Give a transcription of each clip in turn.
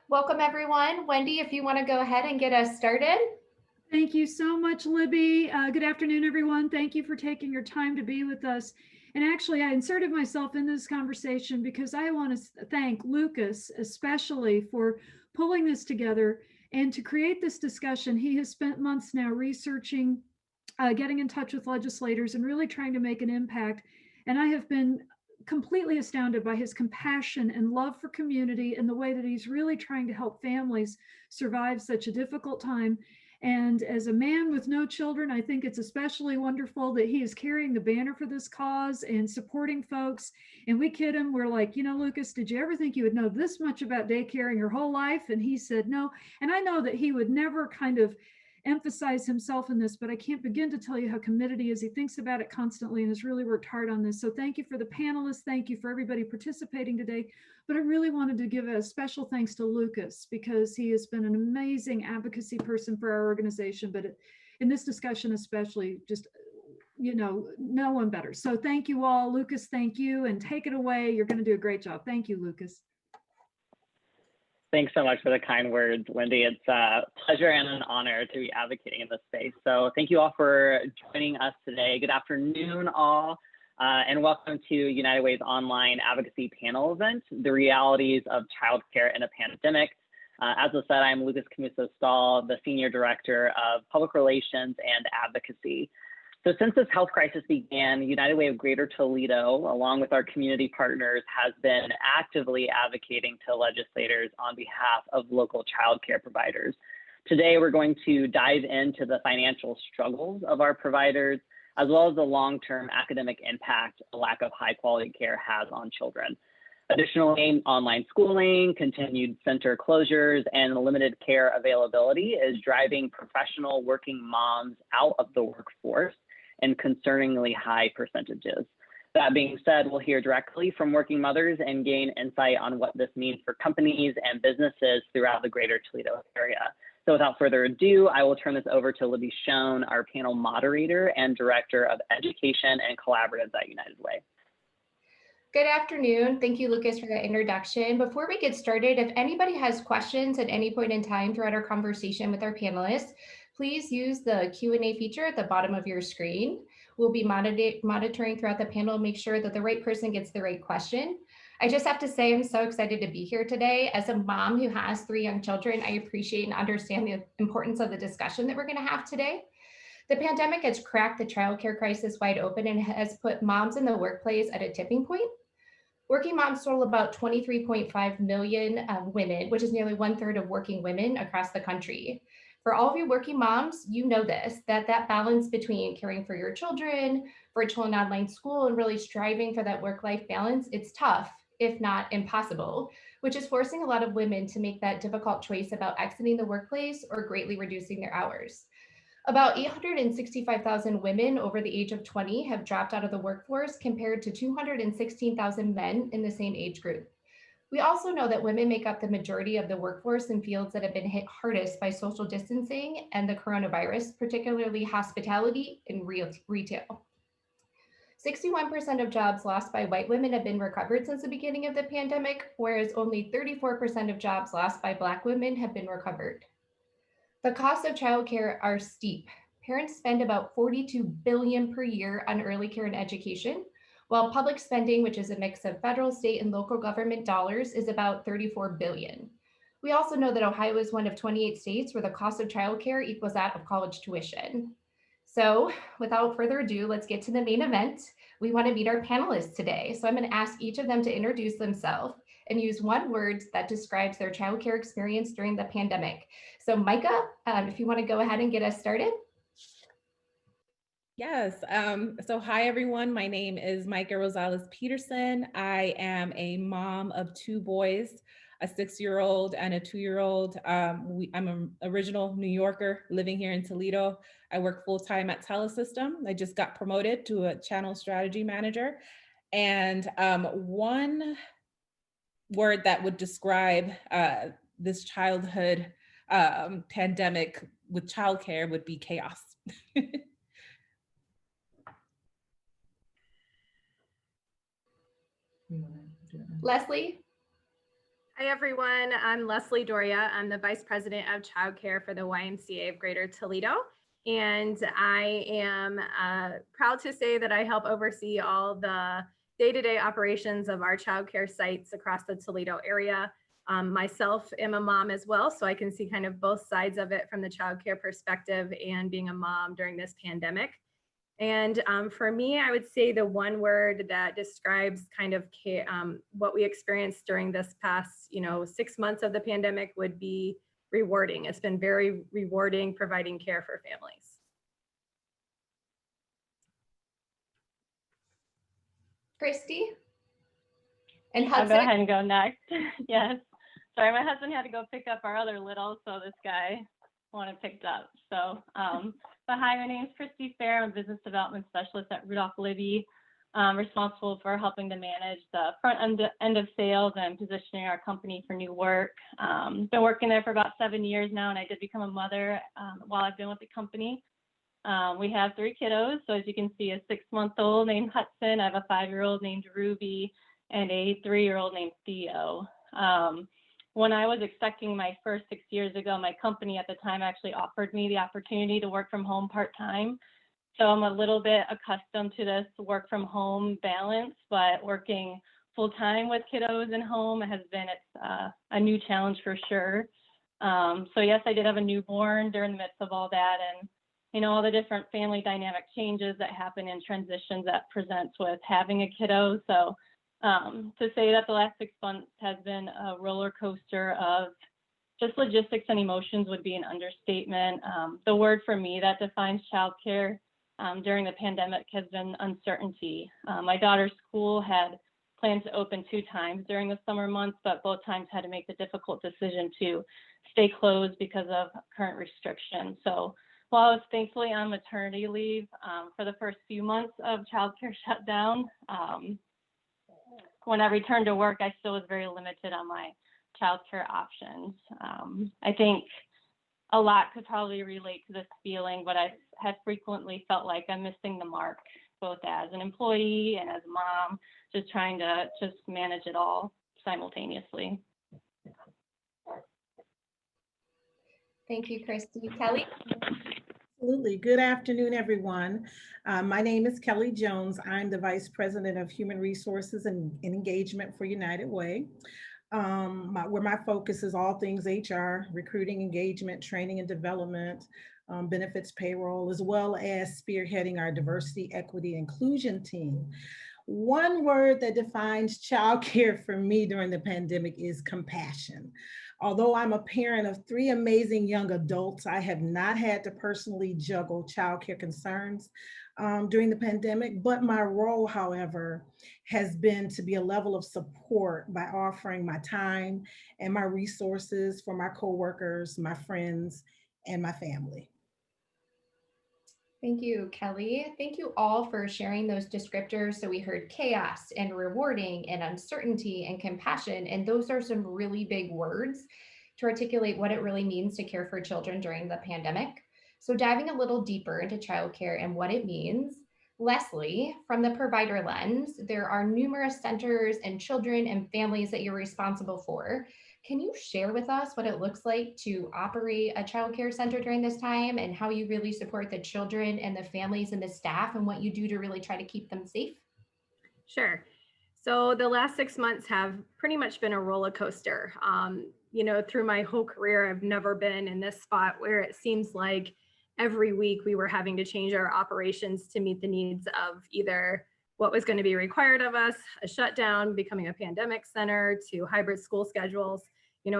Welcome everyone. Wendy, if you want to go ahead and get us started. Thank you so much, Libby. Good afternoon, everyone. Thank you for taking your time to be with us. And actually, I inserted myself in this conversation because I want to thank Lucas, especially for pulling this together and to create this discussion. He has spent months now researching, getting in touch with legislators, and really trying to make an impact. And I have been completely astounded by his compassion and love for community and the way that he's really trying to help families survive such a difficult time. And as a man with no children, I think it's especially wonderful that he is carrying the banner for this cause and supporting folks. And we kid him. We're like, Lucas, did you ever think you would know this much about daycare in your whole life? And he said, no. And I know that he would never kind of emphasize himself in this, but I can't begin to tell you how committed he is. He thinks about it constantly and has really worked hard on this. So thank you for the panelists. Thank you for everybody participating today. But I really wanted to give a special thanks to Lucas because he has been an amazing advocacy person for our organization, but in this discussion especially, just no one better. So thank you all. Lucas, thank you, and take it away. You're going to do a great job. Thank you, Lucas. Thanks so much for the kind words, Wendy. It's a pleasure and an honor to be advocating in this space. So thank you all for joining us today. Good afternoon, all, and welcome to United Way's online advocacy panel event, The Realities of Childcare in a Pandemic. As I said, I'm Lucas Camuso-Stahl, the Senior Director of Public Relations and Advocacy. So since this health crisis began, United Way of Greater Toledo, along with our community partners, has been actively advocating to legislators on behalf of local childcare providers. Today, we're going to dive into the financial struggles of our providers, as well as the long-term academic impact a lack of high-quality care has on children. Additionally, online schooling, continued center closures, and limited care availability is driving professional working moms out of the workforce in concerningly high percentages. That being said, we'll hear directly from working mothers and gain insight on what this means for companies and businesses throughout the Greater Toledo area. So without further ado, I will turn this over to Libby Schoen, our panel moderator and Director of Education and Collaboratives at United Way. Good afternoon. Thank you, Lucas, for that introduction. Before we get started, if anybody has questions at any point in time throughout our conversation with our panelists, please use the Q&A feature at the bottom of your screen. We'll be monitoring throughout the panel, make sure that the right person gets the right question. I just have to say, I'm so excited to be here today. As a mom who has 3 young children, I appreciate and understand the importance of the discussion that we're going to have today. The pandemic has cracked the childcare crisis wide open and has put moms in the workplace at a tipping point. Working moms total about 23.5 million women, which is nearly 1/3 of working women across the country. For all of you working moms, you know this, that balance between caring for your children, virtual and online school, and really striving for that work-life balance, it's tough, if not impossible, which is forcing a lot of women to make that difficult choice about exiting the workplace or greatly reducing their hours. About 865,000 women over the age of 20 have dropped out of the workforce compared to 216,000 men in the same age group. We also know that women make up the majority of the workforce in fields that have been hit hardest by social distancing and the coronavirus, particularly hospitality and retail. 61% of jobs lost by white women have been recovered since the beginning of the pandemic, whereas only 34% of jobs lost by Black women have been recovered. The costs of childcare are steep. Parents spend about $42 billion per year on early care and education, while public spending, which is a mix of federal, state, and local government dollars, is about $34 billion. We also know that Ohio is one of 28 states where the cost of childcare equals that of college tuition. So without further ado, let's get to the main event. We want to meet our panelists today. So I'm going to ask each of them to introduce themselves and use one word that describes their childcare experience during the pandemic. So Micah, if you want to go ahead and get us started. Yes. So hi, everyone. My name is Micah Rosales-Peterson. I am a mom of 2 boys, a 6-year-old and a 2-year-old. I'm an original New Yorker living here in Toledo. I work full-time at Telesystem. I just got promoted to a channel strategy manager. And one word that would describe this childhood pandemic with childcare would be chaos. Leslie? Hi, everyone. I'm Leslie Doria. I'm the Vice President of Childcare for the YMCA of Greater Toledo. And I am proud to say that I help oversee all the day-to-day operations of our childcare sites across the Toledo area. Myself am a mom as well, so I can see kind of both sides of it from the childcare perspective and being a mom during this pandemic. And for me, I would say the one word that describes kind of what we experienced during this past, 6 months of the pandemic would be rewarding. It's been very rewarding providing care for families. Christy? And I'll Hudson? go ahead and go next. Yes. Sorry, my husband had to go pick up our other little, so this guy wanted picked up. So, but hi, my name is Christy Fair. I'm a business development specialist at Rudolph Libby, responsible for helping to manage the front end of sales and positioning our company for new work. Been working there for about 7 years now, and I did become a mother while I've been with the company. We have 3 kiddos. So as you can see, a 6-month-old named Hudson, I have a 5-year-old named Ruby, and a 3-year-old named Theo. When I was expecting my first 6 years ago, my company at the time actually offered me the opportunity to work from home part-time. So I'm a little bit accustomed to this work from home balance, but working full-time with kiddos in home has been a new challenge for sure. So yes, I did have a newborn during the midst of all that, and all the different family dynamic changes that happen in transitions that presents with having a kiddo. So to say that the last 6 months has been a roller coaster of just logistics and emotions would be an understatement. The word for me that defines childcare during the pandemic has been uncertainty. My daughter's school had planned to open 2 times during the summer months, but both times had to make the difficult decision to stay closed because of current restrictions. So while I was thankfully on maternity leave for the first few months of childcare shutdown, when I returned to work, I still was very limited on my childcare options. I think a lot could probably relate to this feeling, but I have frequently felt like I'm missing the mark, both as an employee and as a mom, just trying to manage it all simultaneously. Thank you, Christy. Kelly? Absolutely. Good afternoon, everyone. My name is Kelly Jones. I'm the Vice President of Human Resources and Engagement for United Way, where my focus is all things HR, recruiting, engagement, training and development, benefits, payroll, as well as spearheading our diversity, equity, inclusion team. One word that defines childcare for me during the pandemic is compassion. Although I'm a parent of 3 amazing young adults, I have not had to personally juggle childcare concerns during the pandemic, but my role, however, has been to be a level of support by offering my time and my resources for my coworkers, my friends, and my family. Thank you, Kelly. Thank you all for sharing those descriptors. So we heard chaos and rewarding and uncertainty and compassion, and those are some really big words to articulate what it really means to care for children during the pandemic. So diving a little deeper into childcare and what it means, Leslie, from the provider lens, there are numerous centers and children and families that you're responsible for. Can you share with us what it looks like to operate a childcare center during this time and how you really support the children and the families and the staff and what you do to really try to keep them safe? Sure. So the last 6 months have pretty much been a roller coaster. Through my whole career, I've never been in this spot where it seems like every week we were having to change our operations to meet the needs of either what was going to be required of us, a shutdown, becoming a pandemic center, to hybrid school schedules.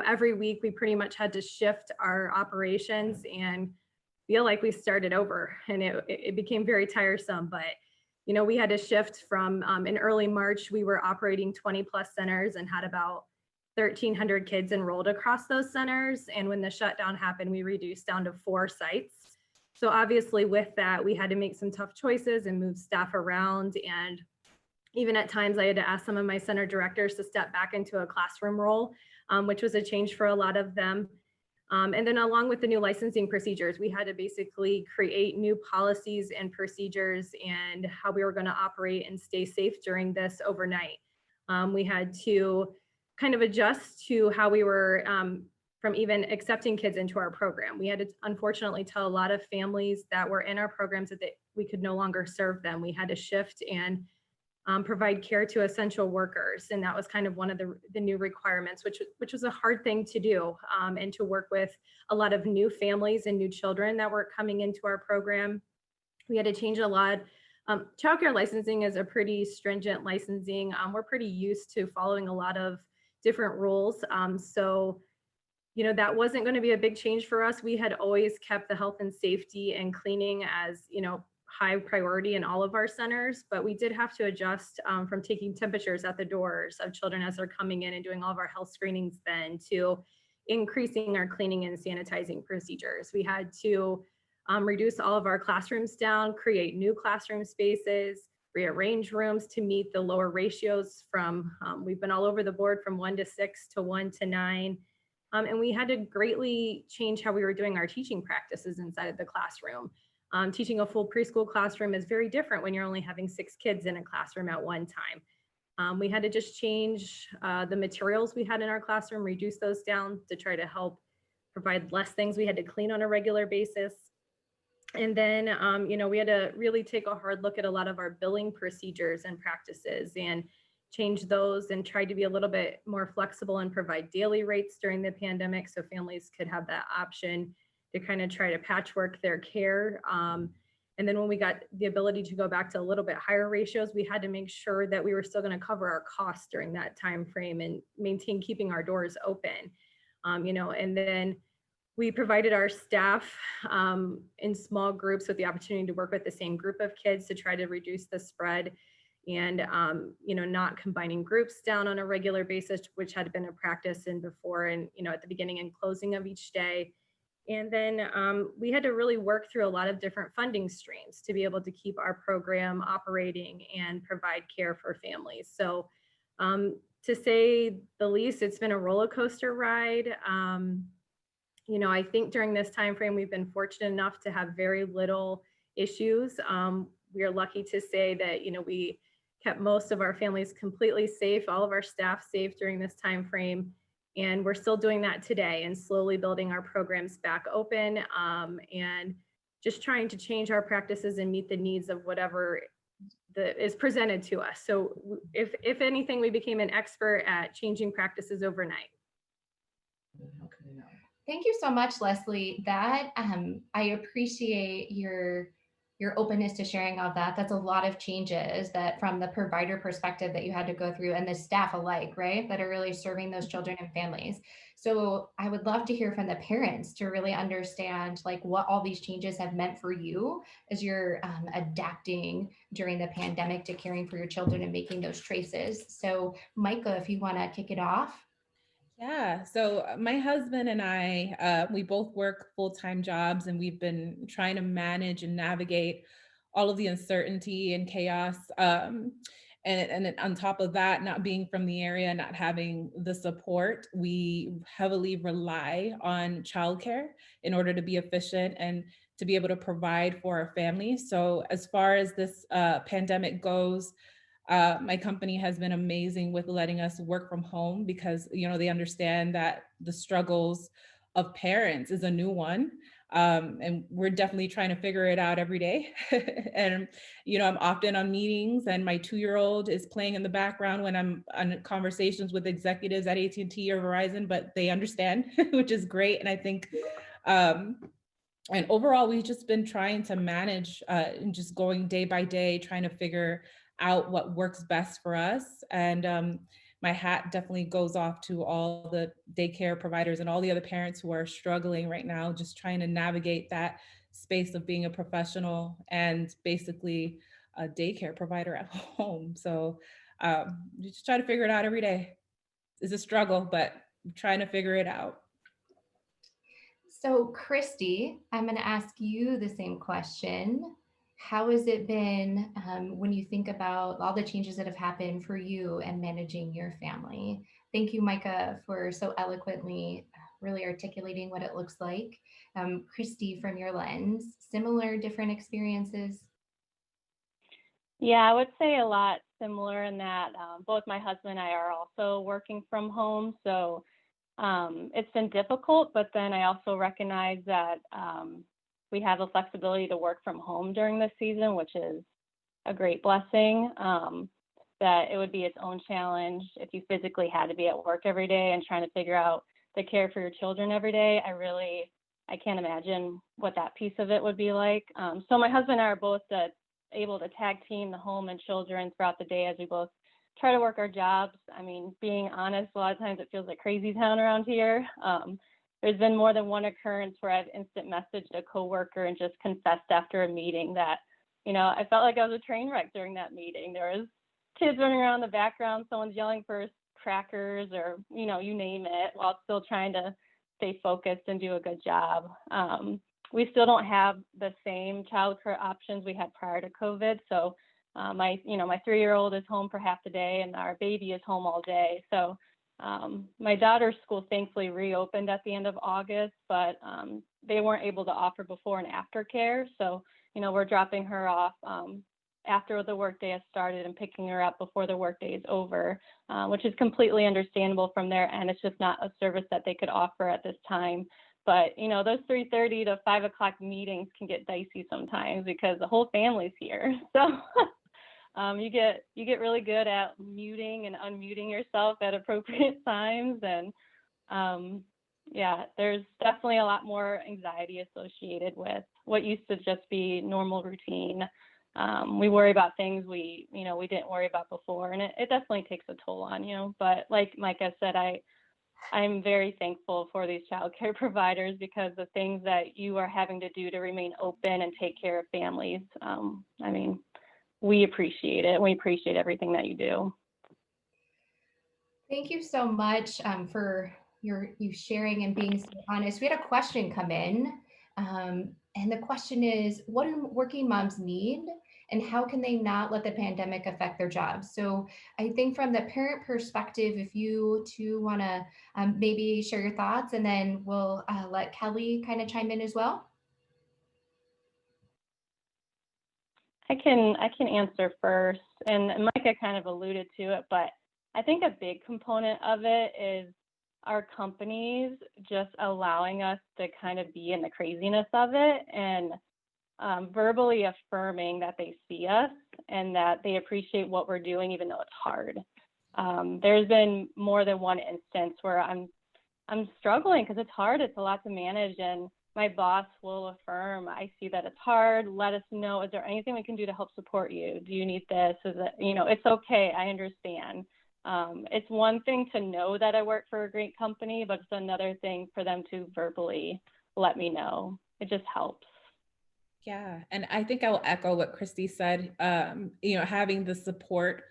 Every week we pretty much had to shift our operations and feel like we started over, and it became very tiresome. But we had to shift from in early March, we were operating 20 plus centers and had about 1,300 kids enrolled across those centers. And when the shutdown happened, we reduced down to 4 sites. So obviously with that, we had to make some tough choices and move staff around. And even at times I had to ask some of my center directors to step back into a classroom role, which was a change for a lot of them. And then along with the new licensing procedures, we had to basically create new policies and procedures and how we were going to operate and stay safe during this overnight. We had to kind of adjust to how we were from even accepting kids into our program. We had to unfortunately tell a lot of families that were in our programs that we could no longer serve them. We had to shift and provide care to essential workers. And that was kind of one of the new requirements, which was a hard thing to do, and to work with a lot of new families and new children that were coming into our program. We had to change a lot. Childcare licensing is a pretty stringent licensing. We're pretty used to following a lot of different rules. So, that wasn't going to be a big change for us. We had always kept the health and safety and cleaning as, high priority in all of our centers, but we did have to adjust from taking temperatures at the doors of children as they're coming in and doing all of our health screenings then to increasing our cleaning and sanitizing procedures. We had to reduce all of our classrooms down, create new classroom spaces, rearrange rooms to meet the lower ratios from, we've been all over the board from 1 to 6 to 1 to 9. And we had to greatly change how we were doing our teaching practices inside of the classroom. Teaching a full preschool classroom is very different when you're only having 6 kids in a classroom at one time. We had to just change the materials we had in our classroom, reduce those down to try to help provide less things we had to clean on a regular basis. And then, we had to really take a hard look at a lot of our billing procedures and practices and change those and try to be a little bit more flexible and provide daily rates during the pandemic so families could have that option to kind of try to patchwork their care. And then when we got the ability to go back to a little bit higher ratios, we had to make sure that we were still going to cover our costs during that time frame and maintain keeping our doors open. And then we provided our staff in small groups with the opportunity to work with the same group of kids to try to reduce the spread and, not combining groups down on a regular basis, which had been a practice in before and, at the beginning and closing of each day. And then we had to really work through a lot of different funding streams to be able to keep our program operating and provide care for families. So to say the least, it's been a roller coaster ride. I think during this time frame, we've been fortunate enough to have very little issues. We are lucky to say that, we kept most of our families completely safe, all of our staff safe during this time frame. And we're still doing that today and slowly building our programs back open and just trying to change our practices and meet the needs of whatever is presented to us. So if anything, we became an expert at changing practices overnight. Thank you so much, Leslie. That I appreciate your openness to sharing all that. That's a lot of changes that from the provider perspective that you had to go through and the staff alike, right? That are really serving those children and families. So I would love to hear from the parents to really understand like what all these changes have meant for you as you're adapting during the pandemic to caring for your children and making those choices. So Micah, if you want to kick it off. Yeah, so my husband and I, we both work full-time jobs and we've been trying to manage and navigate all of the uncertainty and chaos. And on top of that, not being from the area, not having the support, we heavily rely on childcare in order to be efficient and to be able to provide for our family. So as far as this pandemic goes, my company has been amazing with letting us work from home because, they understand that the struggles of parents is a new one. And we're definitely trying to figure it out every day. And, I'm often on meetings and my 2-year-old is playing in the background when I'm on conversations with executives at AT&T or Verizon, but they understand, which is great. And I think, and overall, we've just been trying to manage and just going day by day, trying to figure out what works best for us. And my hat definitely goes off to all the daycare providers and all the other parents who are struggling right now, just trying to navigate that space of being a professional and basically a daycare provider at home. So you just try to figure it out every day. It's a struggle, but I'm trying to figure it out. So Christy, I'm going to ask you the same question. How has it been when you think about all the changes that have happened for you and managing your family? Thank you, Micah, for so eloquently really articulating what it looks like. Christy, from your lens, similar, different experiences? Yeah, I would say a lot similar in that both my husband and I are also working from home. So it's been difficult, but then I also recognize that we have the flexibility to work from home during this season, which is a great blessing. That it would be its own challenge if you physically had to be at work every day and trying to figure out the care for your children every day. I can't imagine what that piece of it would be like. So my husband and I are both able to tag team the home and children throughout the day as we both try to work our jobs. I mean, being honest, a lot of times it feels like crazy town around here. There's been more than one occurrence where I've instant messaged a coworker and just confessed after a meeting that, I felt like I was a train wreck during that meeting. There was kids running around in the background, someone's yelling for crackers or, you name it, while still trying to stay focused and do a good job. We still don't have the same childcare options we had prior to COVID. So my 3-year-old is home for half the day and our baby is home all day. So my daughter's school thankfully reopened at the end of August, but they weren't able to offer before and after care. So, we're dropping her off after the workday has started and picking her up before the workday is over, which is completely understandable from their end. It's just not a service that they could offer at this time. But, those 3:30 to 5 o'clock meetings can get dicey sometimes because the whole family's here. So you get really good at muting and unmuting yourself at appropriate times. And there's definitely a lot more anxiety associated with what used to just be normal routine. We worry about things we didn't worry about before, and it definitely takes a toll on you. But like Micah said, I'm very thankful for these childcare providers because the things that you are having to do to remain open and take care of families. We appreciate it. We appreciate everything that you do. Thank you so much for you sharing and being so honest. We had a question come in, and the question is, what do working moms need, and how can they not let the pandemic affect their jobs? So I think from the parent perspective, if you two want to maybe share your thoughts, and then we'll let Kelly kind of chime in as well. I can answer first, and Micah kind of alluded to it, but I think a big component of it is our companies just allowing us to kind of be in the craziness of it and verbally affirming that they see us and that they appreciate what we're doing, even though it's hard. There's been more than one instance where I'm struggling because it's hard. It's a lot to manage, and my boss will affirm, I see that it's hard. Let us know. Is there anything we can do to help support you? Do you need this? Is it, it's okay. I understand. It's one thing to know that I work for a great company, but it's another thing for them to verbally let me know. It just helps. Yeah, and I think I'll echo what Christy said. Having the support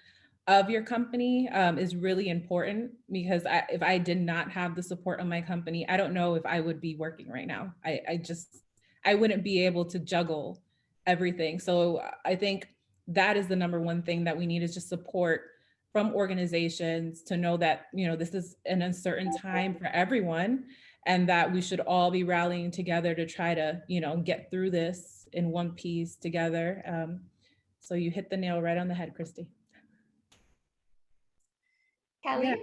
of your company is really important because if I did not have the support of my company, I don't know if I would be working right now. I wouldn't be able to juggle everything. So I think that is the number one thing that we need is just support from organizations to know that, this is an uncertain time for everyone and that we should all be rallying together to try to, get through this in one piece together. So you hit the nail right on the head, Christy. Kelly?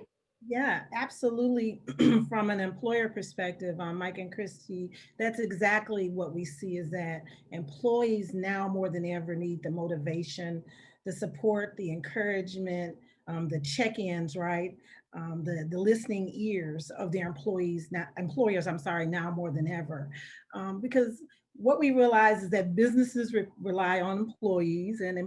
Yeah, absolutely. From an employer perspective, Mike and Christy, that's exactly what we see is that employees now more than ever need the motivation, the support, the encouragement, the check-ins, right? The listening ears of their employers, now more than ever. Because what we realize is that businesses rely on employees, and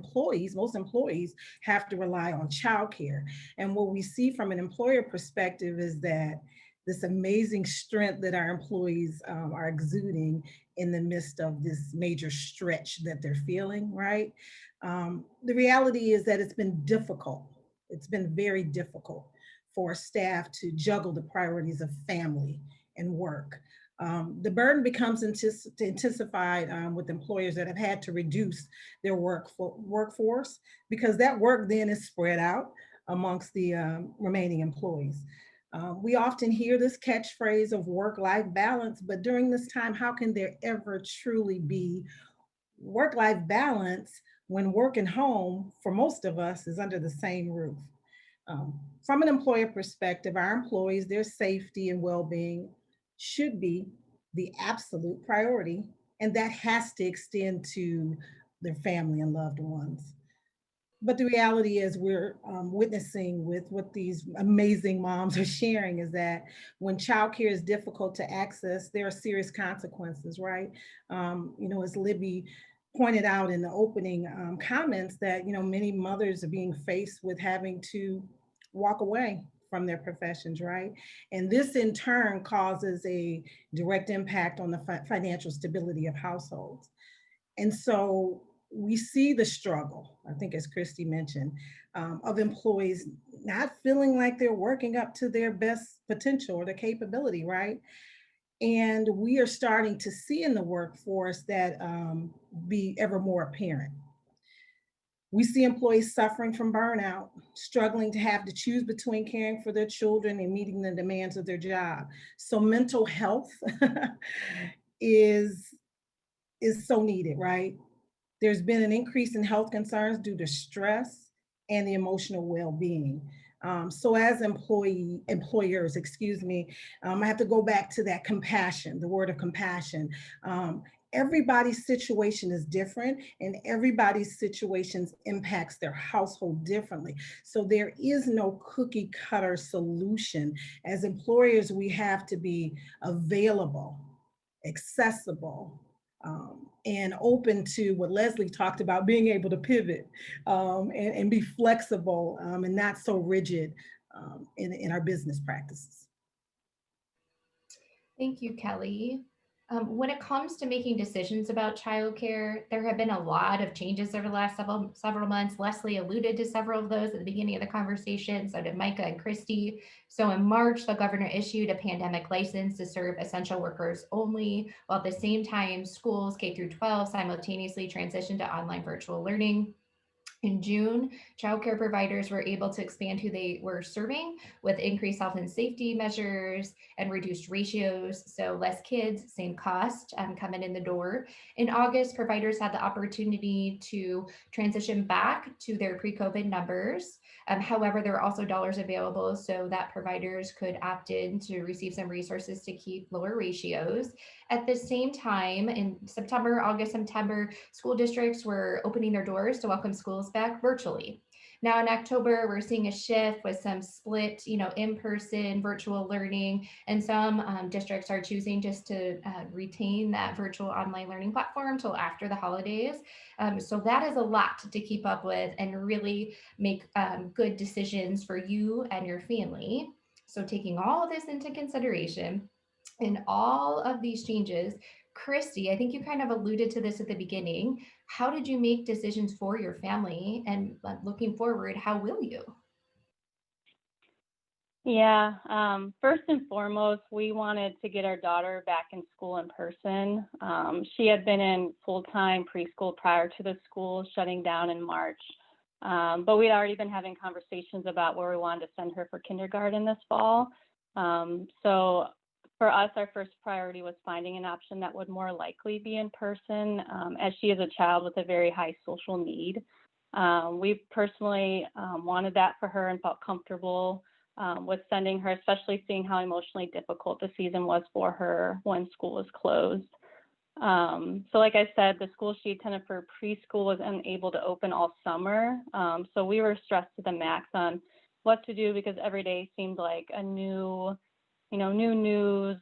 most employees have to rely on childcare. And what we see from an employer perspective is that this amazing strength that our employees are exuding in the midst of this major stretch that they're feeling, right? The reality is that it's been difficult. It's been very difficult for staff to juggle the priorities of family and work. The burden becomes intensified with employers that have had to reduce their workforce because that work then is spread out amongst the remaining employees. We often hear this catchphrase of work-life balance, but during this time, how can there ever truly be work-life balance when work and home for most of us is under the same roof. From an employer perspective, our employees, their safety and well-being should be the absolute priority, and that has to extend to their family and loved ones. But the reality is we're witnessing with what these amazing moms are sharing is that when childcare is difficult to access, there are serious consequences, right? As Libby pointed out in the opening comments that, many mothers are being faced with having to walk away from their professions, right? And this in turn causes a direct impact on the financial stability of households. And so we see the struggle, I think, as Christy mentioned, of employees not feeling like they're working up to their best potential or their capability, right? And we are starting to see in the workforce that be ever more apparent. We see employees suffering from burnout, struggling to have to choose between caring for their children and meeting the demands of their job. So mental health is so needed, right? There's been an increase in health concerns due to stress and the emotional well-being. So as employers, I have to go back to that compassion, the word of compassion. Everybody's situation is different and everybody's situations impacts their household differently. So there is no cookie cutter solution. As employers, we have to be available, accessible, and open to what Leslie talked about, being able to pivot and be flexible and not so rigid in our business practices. Thank you, Kelly. When it comes to making decisions about childcare, there have been a lot of changes over the last several months. Leslie alluded to several of those at the beginning of the conversation. So did Micah and Christy. So in March, the governor issued a pandemic license to serve essential workers only, while at the same time, schools K through 12 simultaneously transitioned to online virtual learning. In June, childcare providers were able to expand who they were serving with increased health and safety measures and reduced ratios. So less kids, same cost coming in the door. In August, providers had the opportunity to transition back to their pre-COVID numbers. However, there are also dollars available so that providers could opt in to receive some resources to keep lower ratios. At the same time, in August, September, school districts were opening their doors to welcome schools back virtually. Now in October, we're seeing a shift with some split, in-person virtual learning, and some districts are choosing just to retain that virtual online learning platform till after the holidays. So that is a lot to keep up with and really make good decisions for you and your family. So taking all of this into consideration, in all of these changes, Christy, I think you kind of alluded to this at the beginning. How did you make decisions for your family? And looking forward, how will you? Yeah, first and foremost, we wanted to get our daughter back in school in person. She had been in full-time preschool prior to the school shutting down in March. But we'd already been having conversations about where we wanted to send her for kindergarten this fall. So for us, our first priority was finding an option that would more likely be in person, as she is a child with a very high social need. We personally wanted that for her and felt comfortable with sending her, especially seeing how emotionally difficult the season was for her when school was closed. So like I said, the school she attended for preschool was unable to open all summer. So we were stressed to the max on what to do because every day seemed like a new news,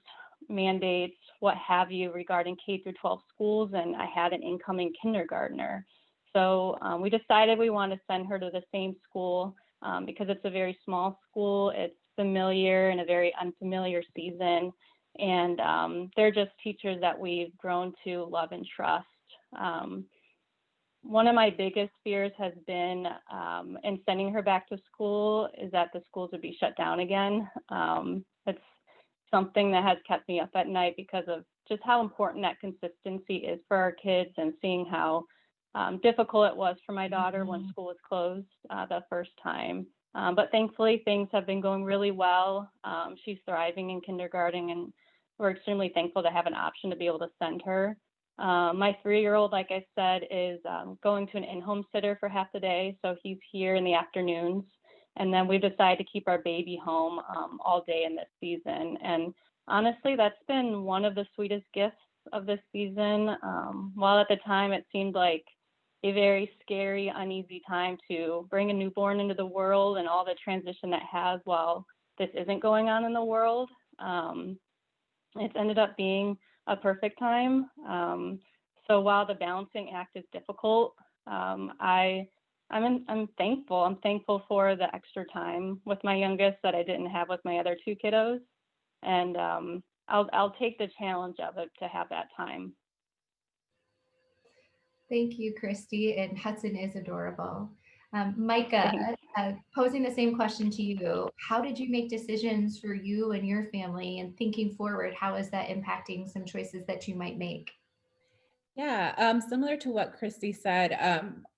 mandates, what have you, regarding K through 12 schools, and I had an incoming kindergartner. So we decided we wanted to send her to the same school because it's a very small school, it's familiar in a very unfamiliar season, and they're just teachers that we've grown to love and trust. One of my biggest fears has been in sending her back to school is that the schools would be shut down again. It's something that has kept me up at night because of just how important that consistency is for our kids and seeing how difficult it was for my daughter when school was closed the first time. But thankfully, things have been going really well. She's thriving in kindergarten, and we're extremely thankful to have an option to be able to send her. My 3-year-old, like I said, is going to an in-home sitter for half the day. So he's here in the afternoons. And then we've decided to keep our baby home all day in this season. And honestly, that's been one of the sweetest gifts of this season. While at the time it seemed like a very scary, uneasy time to bring a newborn into the world and all the transition that has while this isn't going on in the world, it's ended up being a perfect time. So while the balancing act is difficult, I'm thankful. I'm thankful for the extra time with my youngest that I didn't have with my other 2 kiddos, and I'll take the challenge of it to have that time. Thank you, Christy. And Hudson is adorable. Micah, posing the same question to you, how did you make decisions for you and your family? And thinking forward, how is that impacting some choices that you might make? Yeah, similar to what Christy said,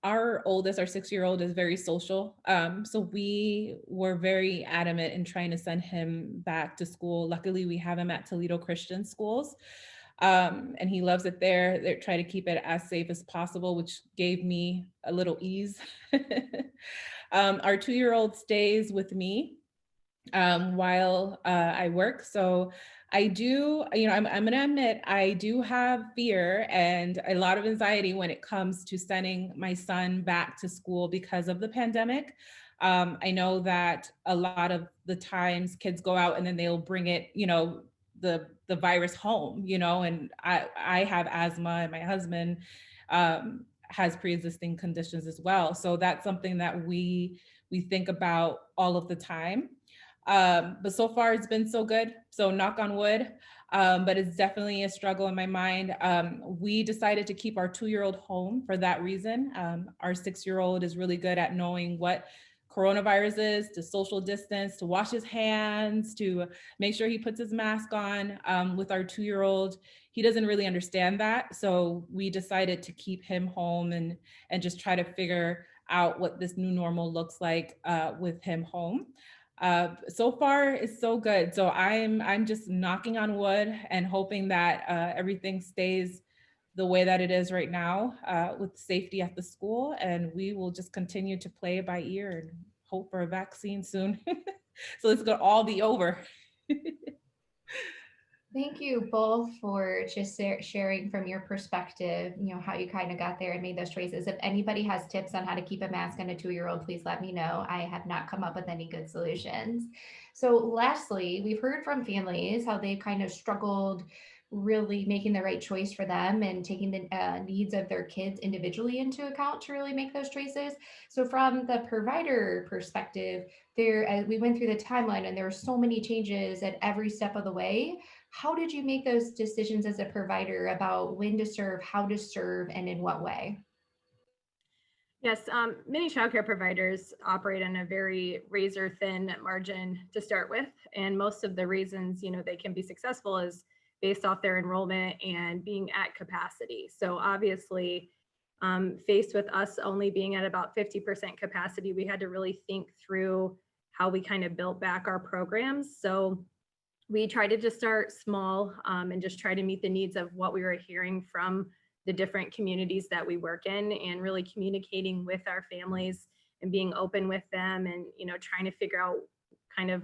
our oldest, our 6-year-old, is very social. So we were very adamant in trying to send him back to school. Luckily, we have him at Toledo Christian schools. And he loves it there. They try to keep it as safe as possible, which gave me a little ease. Our 2-year-old stays with me while I work. So I do, I'm going to admit, I do have fear and a lot of anxiety when it comes to sending my son back to school because of the pandemic. I know that a lot of the times kids go out and then they'll bring it, the virus home, and I have asthma and my husband has pre-existing conditions as well. So that's something that we think about all of the time. But so far it's been so good. So knock on wood, but it's definitely a struggle in my mind. We decided to keep our 2-year-old home for that reason. Our 6-year-old is really good at knowing what coronavirus is, to social distance, to wash his hands, to make sure he puts his mask on. With our 2-year-old, he doesn't really understand that. So we decided to keep him home and just try to figure out what this new normal looks like with him home. So far it's so good. So I'm just knocking on wood and hoping that everything stays the way that it is right now with safety at the school, and we will just continue to play it by ear and hope for a vaccine soon. So it's gonna all be over. Thank you both for just sharing from your perspective, how you kind of got there and made those choices. If anybody has tips on how to keep a mask on a 2-year-old, please let me know. I have not come up with any good solutions. So lastly, we've heard from families how they've kind of struggled really making the right choice for them and taking the needs of their kids individually into account to really make those choices. So from the provider perspective, we went through the timeline and there were so many changes at every step of the way. How did you make those decisions as a provider about when to serve, how to serve, and in what way? Yes, many childcare providers operate on a very razor thin margin to start with. And most of the reasons, they can be successful is based off their enrollment and being at capacity. So obviously, faced with us only being at about 50% capacity, we had to really think through how we kind of built back our programs. So we tried to just start small and just try to meet the needs of what we were hearing from the different communities that we work in, and really communicating with our families and being open with them, and trying to figure out kind of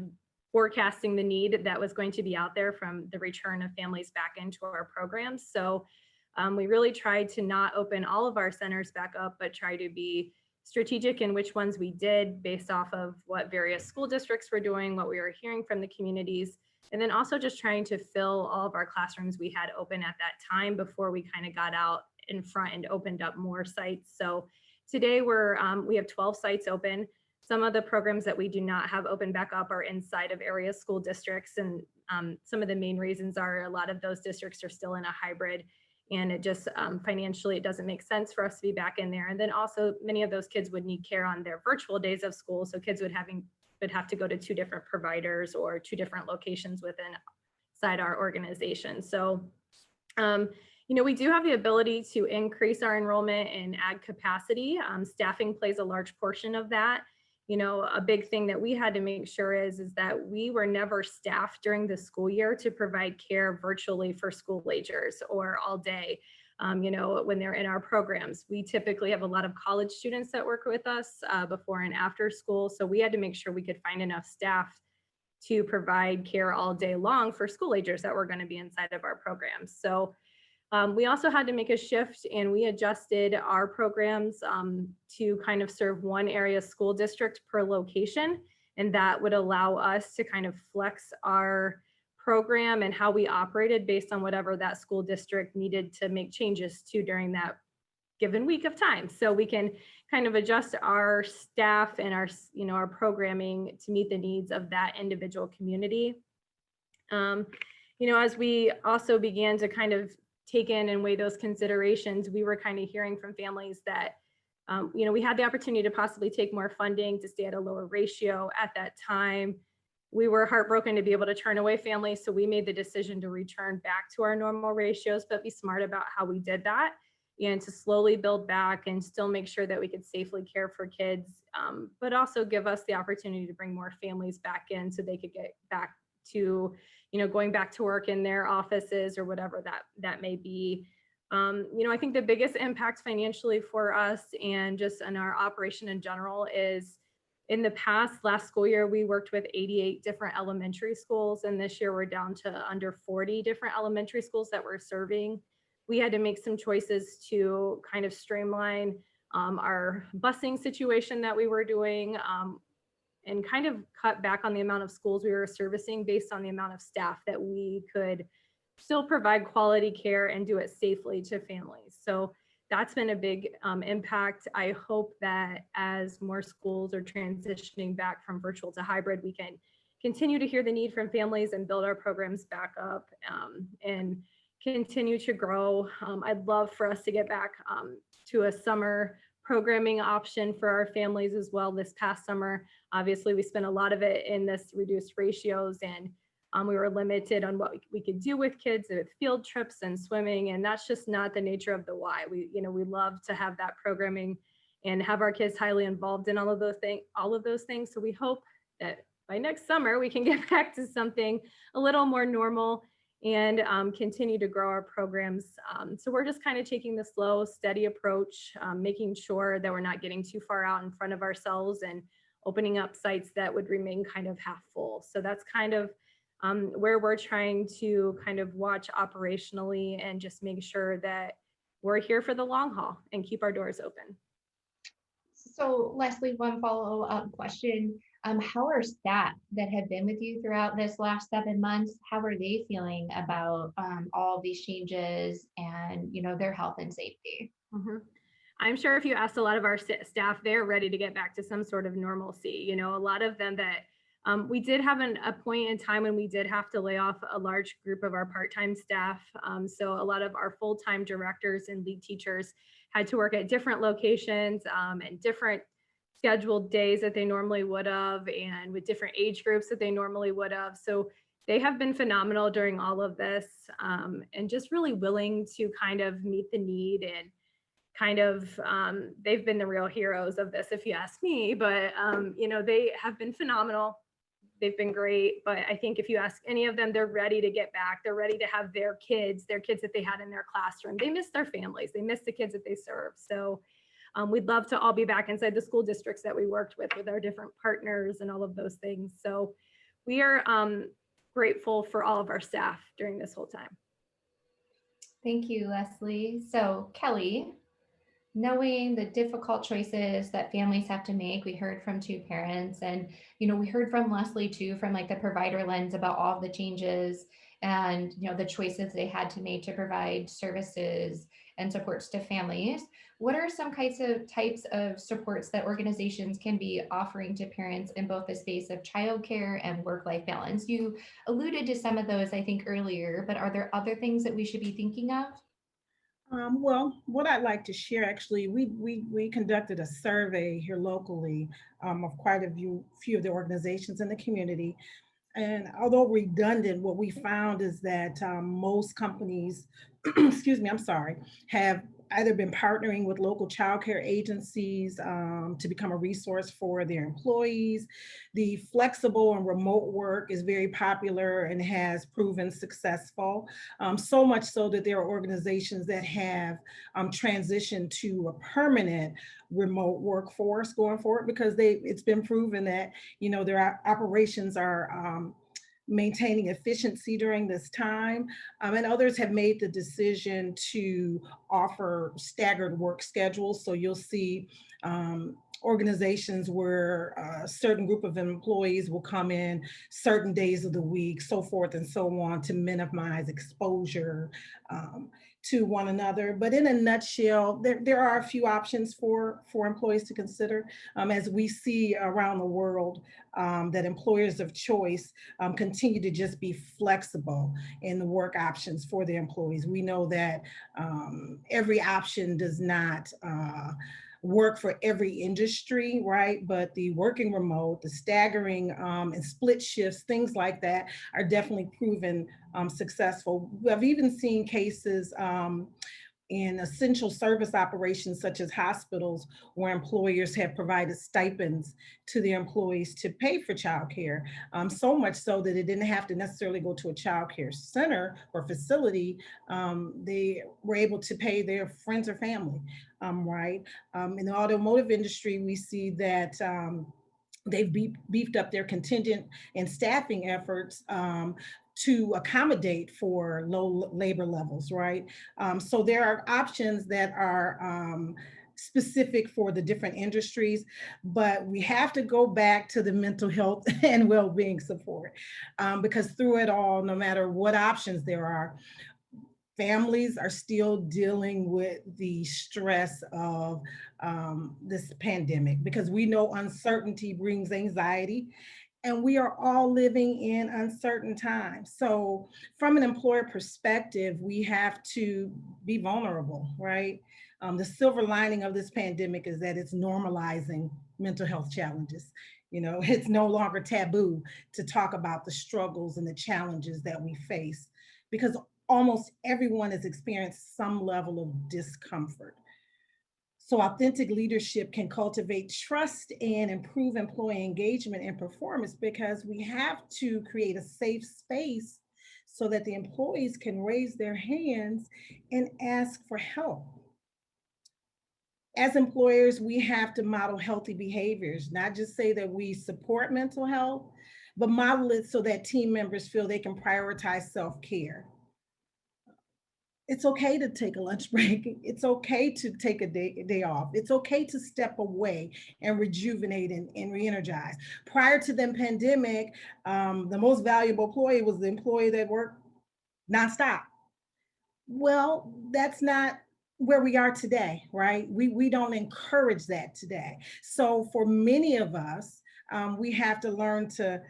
forecasting the need that was going to be out there from the return of families back into our programs. So we really tried to not open all of our centers back up, but try to be strategic in which ones we did based off of what various school districts were doing, what we were hearing from the communities, and then also just trying to fill all of our classrooms we had open at that time before we kind of got out in front and opened up more sites. So today we have 12 sites open. Some of the programs that we do not have open back up are inside of area school districts. And some of the main reasons are a lot of those districts are still in a hybrid, and it just financially, it doesn't make sense for us to be back in there. And then also many of those kids would need care on their virtual days of school. So kids would have to go to 2 different providers or 2 different locations inside our organization. So, we do have the ability to increase our enrollment and add capacity. Staffing plays a large portion of that. A big thing that we had to make sure is that we were never staffed during the school year to provide care virtually for school agers or all day. when they're in our programs. We typically have a lot of college students that work with us before and after school. So we had to make sure we could find enough staff to provide care all day long for school agers that were going to be inside of our programs. So we also had to make a shift, and we adjusted our programs to kind of serve one area school district per location. And that would allow us to kind of flex our program and how we operated based on whatever that school district needed to make changes to during that given week of time. So we can kind of adjust our staff and our programming to meet the needs of that individual community. As we also began to kind of take in and weigh those considerations, we were kind of hearing from families that, we had the opportunity to possibly take more funding to stay at a lower ratio at that time. We were heartbroken to be able to turn away families. So we made the decision to return back to our normal ratios, but be smart about how we did that and to slowly build back and still make sure that we could safely care for kids, but also give us the opportunity to bring more families back in so they could get back to, going back to work in their offices or whatever that may be. I think the biggest impact financially for us and just in our operation in general is in the last school year, we worked with 88 different elementary schools. And this year we're down to under 40 different elementary schools that we're serving. We had to make some choices to kind of streamline our busing situation that we were doing and kind of cut back on the amount of schools we were servicing based on the amount of staff that we could still provide quality care and do it safely to families. So that's been a big impact. I hope that as more schools are transitioning back from virtual to hybrid, we can continue to hear the need from families and build our programs back up and continue to grow. I'd love for us to get back to a summer programming option for our families as well. This past summer, obviously we spent a lot of it in this reduced ratios, and we were limited on what we could do with kids with field trips and swimming, and that's just not the nature of the why. We love to have that programming and have our kids highly involved in all of those things. So we hope that by next summer we can get back to something a little more normal and continue to grow our programs. So we're just kind of taking the slow, steady approach, making sure that we're not getting too far out in front of ourselves and opening up sites that would remain kind of half full. So that's kind of where we're trying to kind of watch operationally and just make sure that we're here for the long haul and keep our doors open. So Leslie, one follow-up question. How are staff that have been with you throughout this last 7 months, how are they feeling about all these changes and, their health and safety? Mm-hmm. I'm sure if you asked a lot of our staff, they're ready to get back to some sort of normalcy. A lot of them that we did have a point in time when we did have to lay off a large group of our part-time staff. So a lot of our full-time directors and lead teachers had to work at different locations and different scheduled days that they normally would have, and with different age groups that they normally would have. So they have been phenomenal during all of this and just really willing to kind of meet the need, and kind of they've been the real heroes of this, if you ask me. But they have been phenomenal. They've been great. But I think if you ask any of them, they're ready to get back. They're ready to have their kids that they had in their classroom. They miss their families. They miss the kids that they serve. So we'd love to all be back inside the school districts that we worked with our different partners and all of those things. So we are grateful for all of our staff during this whole time. Thank you, Leslie. So Kelly, knowing the difficult choices that families have to make, we heard from two parents, and we heard from Leslie too, from like the provider lens about all of the changes and the choices they had to make to provide services and supports to families. What are some types of supports that organizations can be offering to parents in both the space of childcare and work-life balance? You alluded to some of those, I think, earlier, but are there other things that we should be thinking of? Well, what I'd like to share, actually, we conducted a survey here locally of quite a few of the organizations in the community. And although redundant, what we found is that most companies, excuse me, I'm sorry, have either been partnering with local childcare agencies to become a resource for their employees. The flexible and remote work is very popular and has proven successful, so much so that there are organizations that have transitioned to a permanent remote workforce going forward because it's been proven that, you know, their operations are maintaining efficiency during this time. And others have made the decision to offer staggered work schedules. So you'll see organizations where a certain group of employees will come in certain days of the week, so forth and so on, to minimize exposure to one another. But in a nutshell, there are a few options for employees to consider as we see around the world that employers of choice continue to just be flexible in the work options for their employees. We know that every option does not work for every industry, right? But the working remote, the staggering and split shifts, things like that are definitely proven successful. I've even seen cases in essential service operations such as hospitals where employers have provided stipends to their employees to pay for childcare, so much so that it didn't have to necessarily go to a childcare center or facility. They were able to pay their friends or family, right? In the automotive industry, we see that they've beefed up their contingent and staffing efforts to accommodate for low labor levels, right? So there are options that are specific for the different industries, but we have to go back to the mental health and well-being support because through it all, no matter what options there are, families are still dealing with the stress of this pandemic because we know uncertainty brings anxiety and we are all living in uncertain times. So, from an employer perspective, we have to be vulnerable, right? The silver lining of this pandemic is that it's normalizing mental health challenges. You know, it's no longer taboo to talk about the struggles and the challenges that we face because almost everyone has experienced some level of discomfort. So, authentic leadership can cultivate trust and improve employee engagement and performance because we have to create a safe space so that the employees can raise their hands and ask for help. As employers, we have to model healthy behaviors, not just say that we support mental health, but model it so that team members feel they can prioritize self care. It's okay to take a lunch break. It's okay to take a day off. It's okay to step away and rejuvenate and re-energize. Prior to the pandemic, the most valuable employee was the employee that worked nonstop. Well, that's not where we are today, right? We don't encourage that today. So for many of us, we have to learn to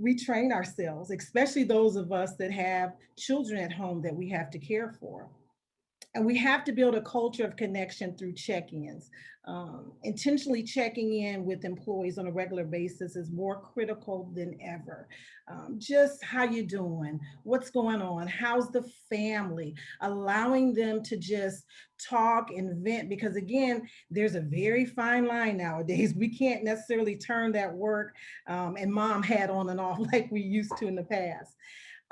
retrain ourselves, especially those of us that have children at home that we have to care for. And we have to build a culture of connection through check-ins. Intentionally checking in with employees on a regular basis is more critical than ever. Just how you doing? What's going on? How's the family? Allowing them to just talk and vent because again, there's a very fine line nowadays. We can't necessarily turn that work and mom hat on and off like we used to in the past.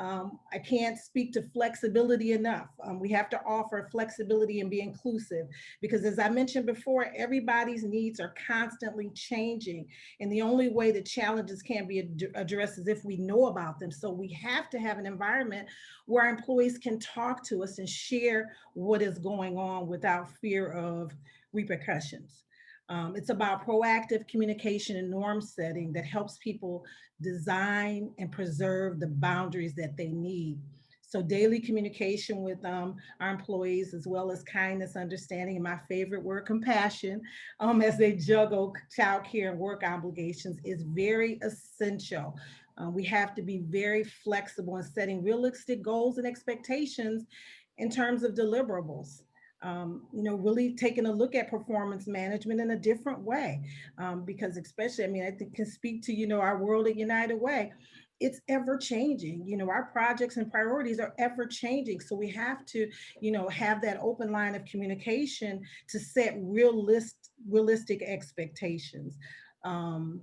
I can't speak to flexibility enough. We have to offer flexibility and be inclusive because, as I mentioned before, everybody's needs are constantly changing. And the only way the challenges can be addressed is if we know about them. So we have to have an environment where our employees can talk to us and share what is going on without fear of repercussions. It's about proactive communication and norm setting that helps people design and preserve the boundaries that they need. So daily communication with our employees, as well as kindness, understanding, and my favorite word, compassion, as they juggle childcare and work obligations is very essential. We have to be very flexible in setting realistic goals and expectations in terms of deliverables. Really taking a look at performance management in a different way, because especially, I mean, I think can speak to, our world at United Way. it's ever changing. Our projects and priorities are ever changing. So we have to, have that open line of communication to set realistic expectations. Um,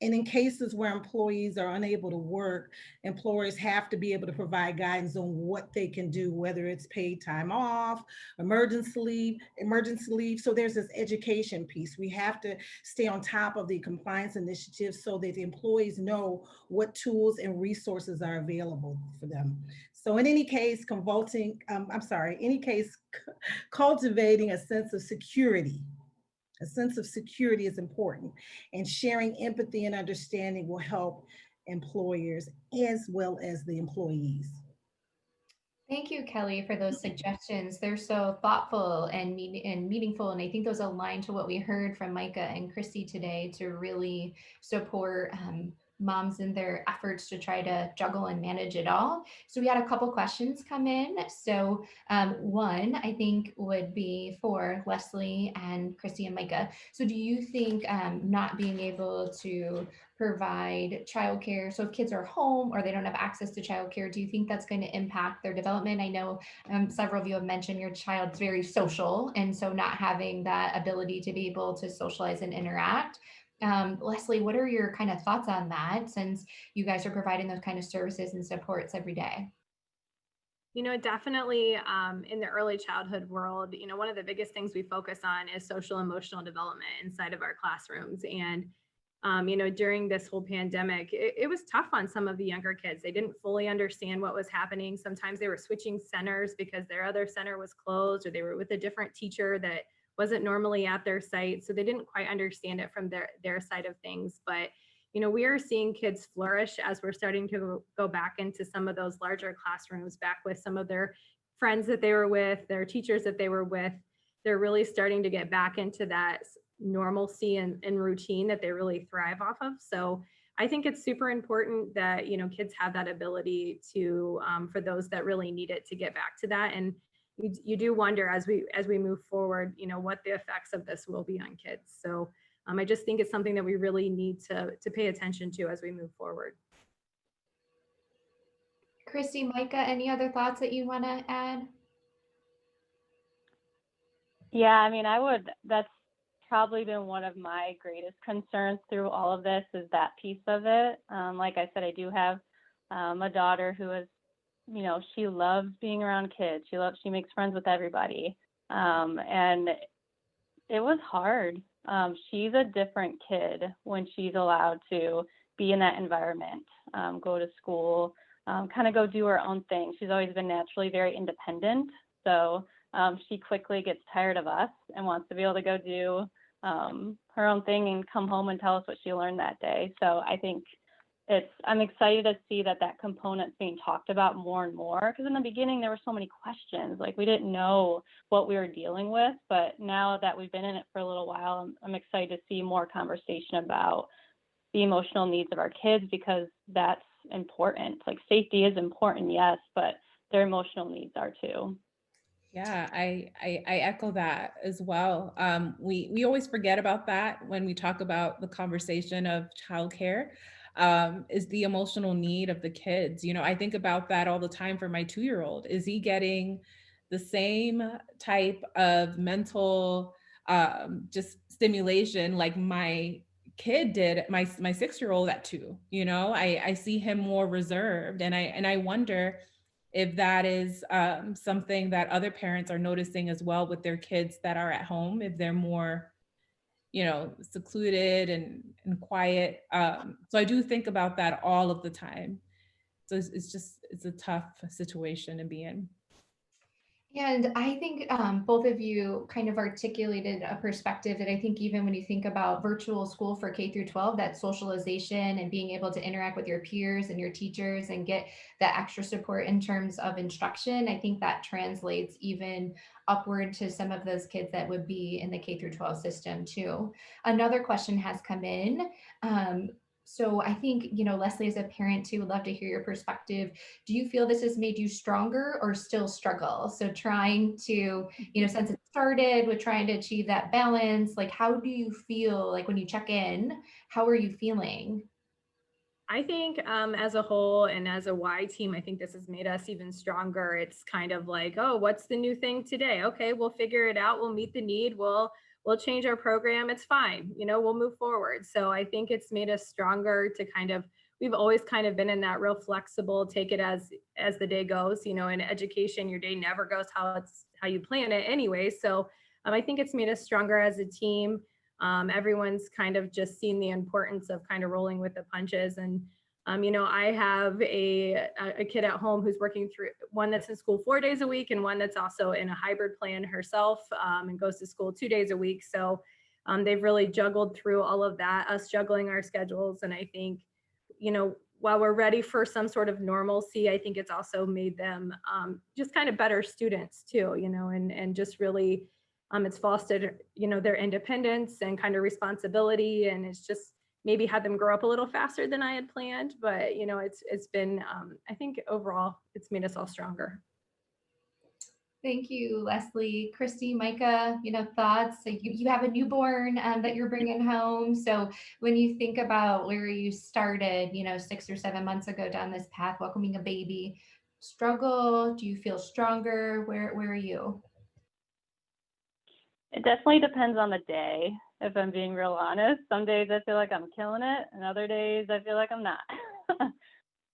and in cases where employees are unable to work, employers have to be able to provide guidance on what they can do, whether it's paid time off, emergency leave. So there's this education piece. We have to stay on top of the compliance initiatives so that the employees know what tools and resources are available for them. So in any case, cultivating a sense of security. A sense of security is important, and sharing empathy and understanding will help employers as well as the employees. Thank you, Kelly, for those suggestions. They're so thoughtful and meaningful, and I think those align to what we heard from Micah and Christy today to really support moms in their efforts to try to juggle and manage it all. So we had a couple questions come in. So one, I think, would be for Leslie and Christy and Micah. So do you think not being able to provide childcare, so if kids are home or they don't have access to childcare, do you think that's going to impact their development? I know several of you have mentioned your child's very social, and so not having that ability to be able to socialize and interact. Leslie, what are your kind of thoughts on that, since you guys are providing those kind of services and supports every day? Definitely in the early childhood world, one of the biggest things we focus on is social emotional development inside of our classrooms. And during this whole pandemic, it was tough on some of the younger kids. They didn't fully understand what was happening. Sometimes they were switching centers because their other center was closed, or they were with a different teacher that wasn't normally at their site. So they didn't quite understand it from their side of things. But we are seeing kids flourish as we're starting to go back into some of those larger classrooms, back with some of their friends that they were with, their teachers that they were with. They're really starting to get back into that normalcy and routine that they really thrive off of. So I think it's super important that, kids have that ability to, for those that really need it, to get back to that. And you do wonder as we move forward, what the effects of this will be on kids. So I just think it's something that we really need to pay attention to as we move forward. Christy, Micah, any other thoughts that you want to add? Yeah, I mean, that's probably been one of my greatest concerns through all of this, is that piece of it. Like I said, I do have a daughter who is, she loves being around kids. She makes friends with everybody. And it was hard. She's a different kid when she's allowed to be in that environment, go to school, kind of go do her own thing. She's always been naturally very independent. So she quickly gets tired of us and wants to be able to go do her own thing and come home and tell us what she learned that day. So I think I'm excited to see that component's being talked about more and more, because in the beginning there were so many questions, like we didn't know what we were dealing with. But now that we've been in it for a little while, I'm excited to see more conversation about the emotional needs of our kids, because that's important. Like, safety is important, yes, but their emotional needs are too. Yeah, I echo that as well. We always forget about that when we talk about the conversation of childcare, is the emotional need of the kids. I think about that all the time for my 2-year-old. Is he getting the same type of mental just stimulation like my kid did, my 6-year-old at 2? I see him more reserved, and I wonder if that is something that other parents are noticing as well with their kids that are at home, if they're more, secluded and quiet. So I do think about that all of the time. So it's a tough situation to be in. And I think both of you kind of articulated a perspective that I think, even when you think about virtual school for K through 12, that socialization and being able to interact with your peers and your teachers and get that extra support in terms of instruction, I think that translates even upward to some of those kids that would be in the K through 12 system too. Another question has come in. So I think, Leslie, as a parent too, would love to hear your perspective. Do you feel this has made you stronger or still struggle? So trying to, since it started with trying to achieve that balance, like, how do you feel like when you check in, how are you feeling? I think as a whole and as a Y team, I think this has made us even stronger. It's kind of like, oh, what's the new thing today? Okay, we'll figure it out. We'll meet the need. We'll change our program. It's fine. We'll move forward. So I think it's made us stronger to kind of, we've always kind of been in that real flexible, take it as the day goes. In education, your day never goes how you plan it anyway. So I think it's made us stronger as a team. Everyone's kind of just seen the importance of kind of rolling with the punches. And, I have a kid at home who's working through, one that's in school 4 days a week and one that's also in a hybrid plan herself, and goes to school 2 days a week. So they've really juggled through all of that, us juggling our schedules. And I think, while we're ready for some sort of normalcy, I think it's also made them just kind of better students too, and just really, it's fostered, their independence and kind of responsibility. And it's just maybe had them grow up a little faster than I had planned. But, it's been, I think overall, it's made us all stronger. Thank you, Leslie. Christy, Micah, thoughts? So you have a newborn that you're bringing home. So when you think about where you started, 6 or 7 months ago down this path, welcoming a baby, struggle? Do you feel stronger? Where are you? It definitely depends on the day, if I'm being real honest. Some days I feel like I'm killing it, and other days I feel like I'm not.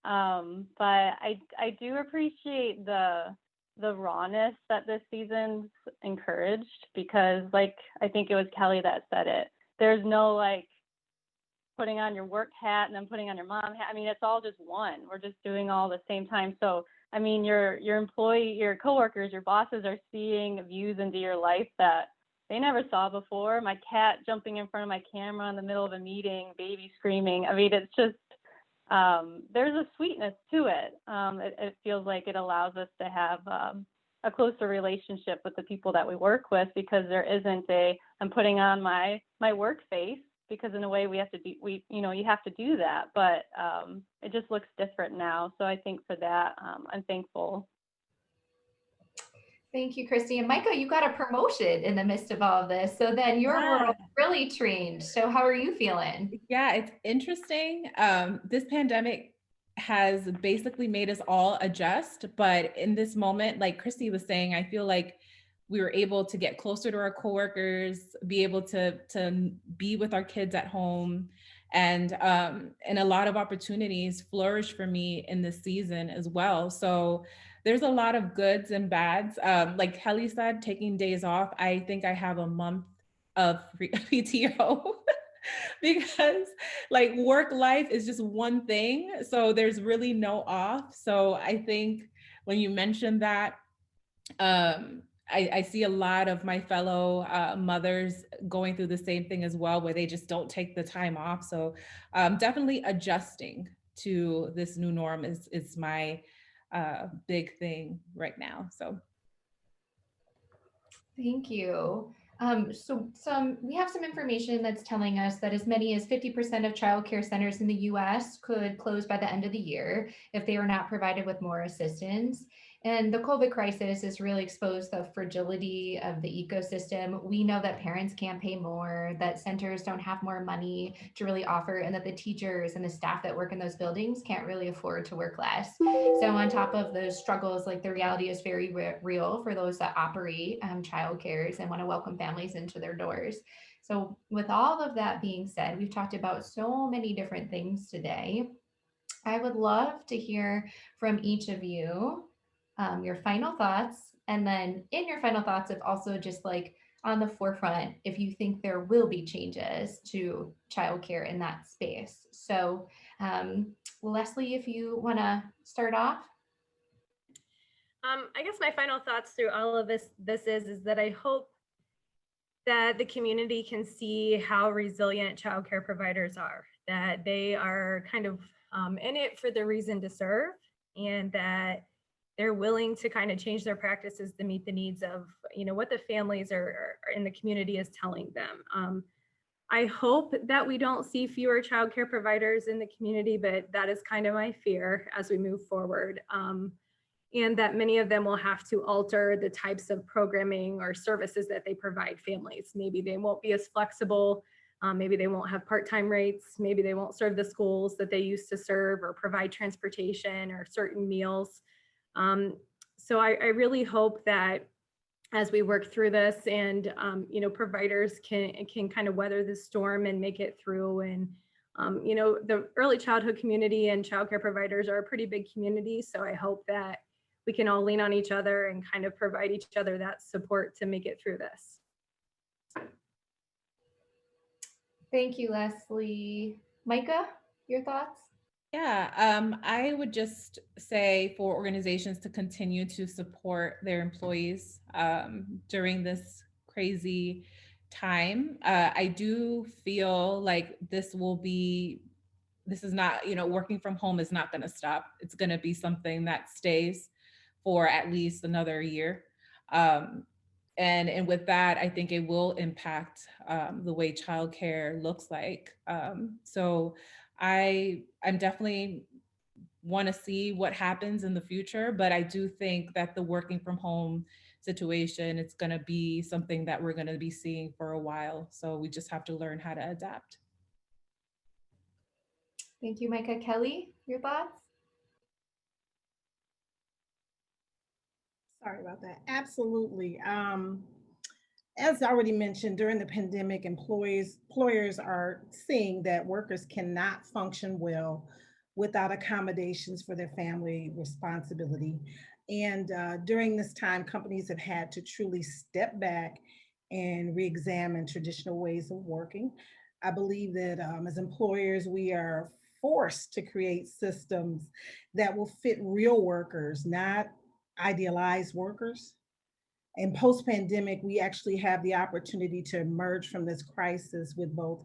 But I do appreciate the rawness that this season's encouraged, because I think it was Kelly that said it. There's no putting on your work hat and then putting on your mom hat. I mean, it's all just one. We're just doing all at the same time. So I mean, your employee, your coworkers, your bosses are seeing views into your life that they never saw before. My cat jumping in front of my camera in the middle of a meeting, baby screaming. I mean, it's just, there's a sweetness to it. It feels like it allows us to have a closer relationship with the people that we work with, because there isn't I'm putting on my work face, because in a way we have to do, you have to do that, but it just looks different now. So I think for that, I'm thankful. Thank you, Christy. And Micah, you got a promotion in the midst of all of this. So then your world really changed. So how are you feeling? Yeah, it's interesting. This pandemic has basically made us all adjust. But in this moment, like Christy was saying, I feel like we were able to get closer to our coworkers, be able to be with our kids at home. And a lot of opportunities flourished for me in this season as well. So there's a lot of goods and bads. Like Kelly said, taking days off, I think I have a month of PTO because work life is just one thing. So there's really no off. So I think when you mentioned that, I see a lot of my fellow mothers going through the same thing as well, where they just don't take the time off. So definitely adjusting to this new norm is my big thing right now. So thank you. So we have some information that's telling us that as many as 50% of childcare centers in the US could close by the end of the year if they are not provided with more assistance. And the COVID crisis has really exposed the fragility of the ecosystem. We know that parents can't pay more, that centers don't have more money to really offer, and that the teachers and the staff that work in those buildings can't really afford to work less. So on top of those struggles, the reality is very real for those that operate childcares and want to welcome families into their doors. So with all of that being said, we've talked about so many different things today. I would love to hear from each of you your final thoughts. And then in your final thoughts, if also just on the forefront, if you think there will be changes to childcare in that space. So Leslie, if you want to start off. I guess my final thoughts through all of this is that I hope that the community can see how resilient childcare providers are, that they are kind of in it for the reason to serve, and that they're willing to kind of change their practices to meet the needs of, what the families are in the community is telling them. I hope that we don't see fewer childcare providers in the community, but that is kind of my fear as we move forward. And that many of them will have to alter the types of programming or services that they provide families. Maybe they won't be as flexible Maybe they won't have part-time rates. Maybe they won't serve the schools that they used to serve or provide transportation or certain meals. So I really hope that as we work through this and, providers can kind of weather the storm and make it through. And, the early childhood community and childcare providers are a pretty big community. So I hope that we can all lean on each other and kind of provide each other that support to make it through this. Thank you, Leslie. Micah, your thoughts? Yeah, I would just say for organizations to continue to support their employees during this crazy time. I do feel like this is not, working from home is not going to stop. It's going to be something that stays for at least another year. And with that, I think it will impact the way childcare looks like. So I'm definitely want to see what happens in the future, but I do think that the working from home situation, it's going to be something that we're going to be seeing for a while. So we just have to learn how to adapt. Thank you, Micah. Kelly, your thoughts? Sorry about that. Absolutely. As already mentioned, during the pandemic, employers are seeing that workers cannot function well without accommodations for their family responsibility. And during this time, companies have had to truly step back and re-examine traditional ways of working. I believe that as employers, we are forced to create systems that will fit real workers, not idealized workers. And post-pandemic, we actually have the opportunity to emerge from this crisis with both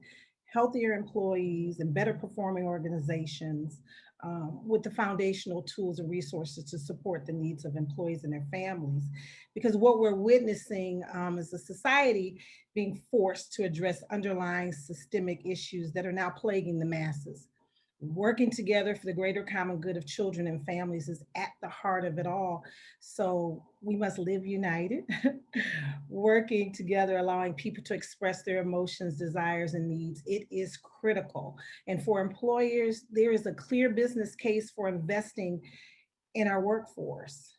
healthier employees and better performing organizations, with the foundational tools and resources to support the needs of employees and their families. Because what we're witnessing is a society being forced to address underlying systemic issues that are now plaguing the masses. Working together for the greater common good of children and families is at the heart of it all. So we must live united, working together, allowing people to express their emotions, desires, and needs. It is critical. And for employers, there is a clear business case for investing in our workforce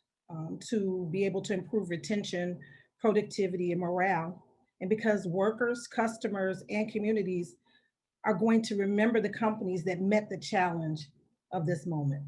to be able to improve retention, productivity, and morale. And because workers, customers, and communities are going to remember the companies that met the challenge of this moment.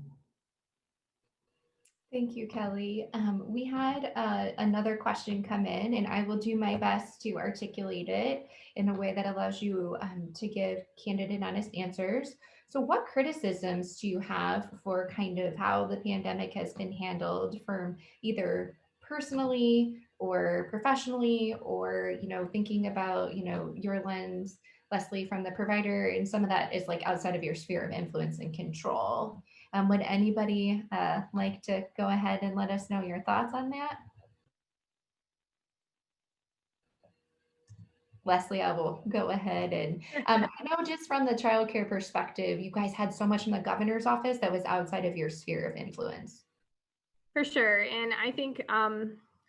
Thank you, Kelly. We had another question come in, and I will do my best to articulate it in a way that allows you to give candid and honest answers. So what criticisms do you have for kind of how the pandemic has been handled from either personally or professionally, or, thinking about, your lens, Leslie, from the provider, and some of that is like outside of your sphere of influence and control. Would anybody like to go ahead and let us know your thoughts on that? Leslie, I will go ahead and I know just from the childcare perspective, you guys had so much from the governor's office that was outside of your sphere of influence. For sure. And I think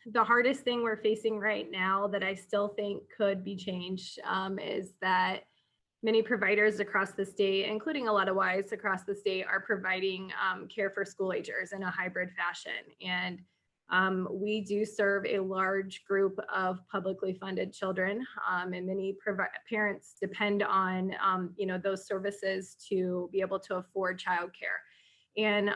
the hardest thing we're facing right now that I still think could be changed is that many providers across the state, including a lot of Ys across the state, are providing care for school agers in a hybrid fashion. And we do serve a large group of publicly funded children, and many parents depend on those services to be able to afford childcare. And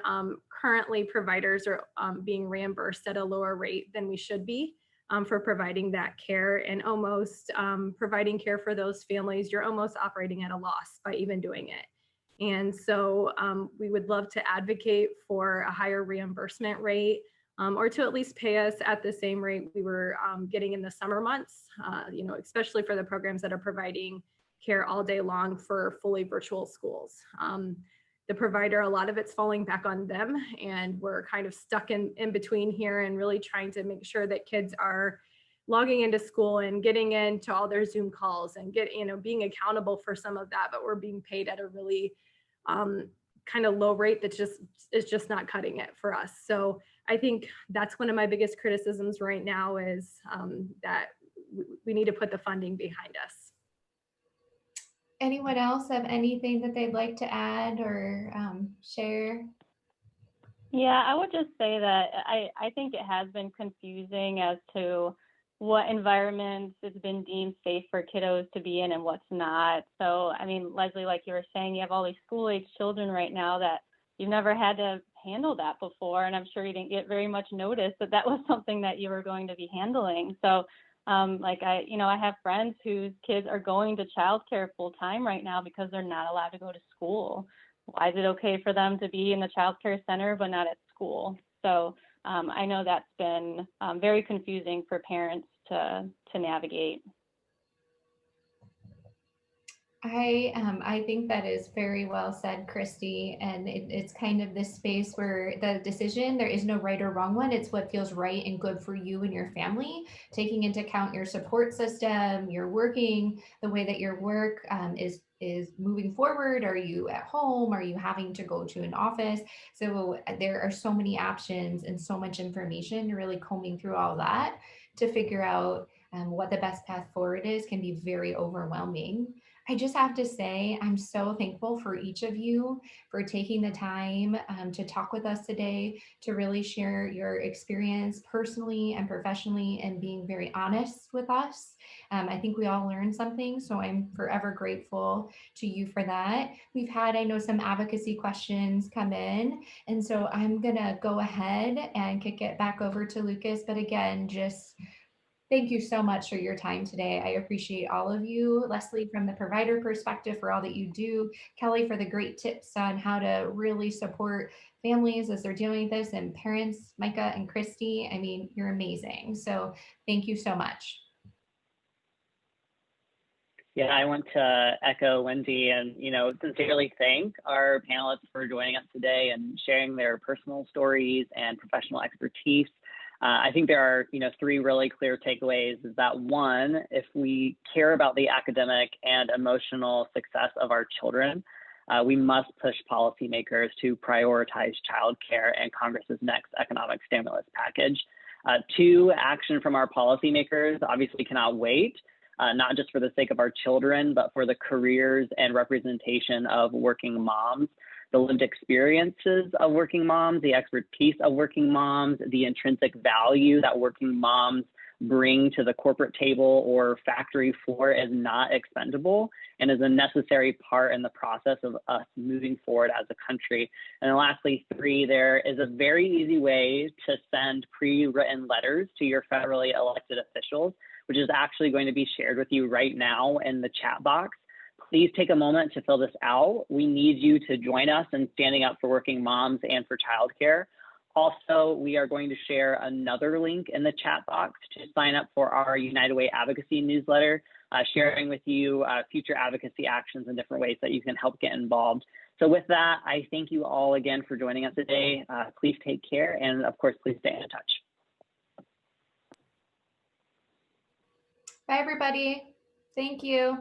currently providers are being reimbursed at a lower rate than we should be for providing that care, and almost providing care for those families. You're almost operating at a loss by even doing it. And so we would love to advocate for a higher reimbursement rate, or to at least pay us at the same rate we were getting in the summer months, especially for the programs that are providing care all day long for fully virtual schools. The provider, a lot of it's falling back on them, and we're kind of stuck in between here and really trying to make sure that kids are logging into school and getting into all their Zoom calls and being accountable for some of that, but we're being paid at a really kind of low rate that is just not cutting it for us. So I think that's one of my biggest criticisms right now is that we need to put the funding behind us. Anyone else have anything that they'd like to add or share? Yeah, I would just say that I think it has been confusing as to what environments it's been deemed safe for kiddos to be in and what's not. So, I mean, Leslie, like you were saying, you have all these school-age children right now that you've never had to handle that before, and I'm sure you didn't get very much notice that that was something that you were going to be handling. So, like I have friends whose kids are going to childcare full time right now because they're not allowed to go to school. Why is it okay for them to be in the child care center but not at school? So I know that's been very confusing for parents to navigate. I think that is very well said, Christy. And it's kind of this space where the decision, there is no right or wrong one. It's what feels right and good for you and your family, taking into account your support system, your working, the way that your work is moving forward. Are you at home? Are you having to go to an office? So there are so many options and so much information. Really combing through all that to figure out what the best path forward is can be very overwhelming. I just have to say, I'm so thankful for each of you for taking the time to talk with us today, to really share your experience personally and professionally, and being very honest with us. I think we all learned something, so I'm forever grateful to you for that. We've had, I know, some advocacy questions come in, and so I'm going to go ahead and kick it back over to Lucas. But again, just thank you so much for your time today. I appreciate all of you. Leslie, from the provider perspective, for all that you do. Kelly, for the great tips on how to really support families as they're dealing with this, and parents, Micah and Christy. I mean, you're amazing. So thank you so much. Yeah, I want to echo Wendy and, sincerely thank our panelists for joining us today and sharing their personal stories and professional expertise. I think there are, three really clear takeaways. Is that one, if we care about the academic and emotional success of our children, we must push policymakers to prioritize childcare and Congress's next economic stimulus package. Two, action from our policymakers obviously cannot wait, not just for the sake of our children, but for the careers and representation of working moms, the lived experiences of working moms, the expertise of working moms, the intrinsic value that working moms bring to the corporate table or factory floor is not expendable and is a necessary part in the process of us moving forward as a country. And then lastly, three, there is a very easy way to send pre-written letters to your federally elected officials, which is actually going to be shared with you right now in the chat box. Please take a moment to fill this out. We need you to join us in standing up for working moms and for childcare. Also, we are going to share another link in the chat box to sign up for our United Way Advocacy newsletter, sharing with you future advocacy actions and different ways that you can help get involved. So with that, I thank you all again for joining us today. Please take care, and of course, please stay in touch. Bye, everybody. Thank you.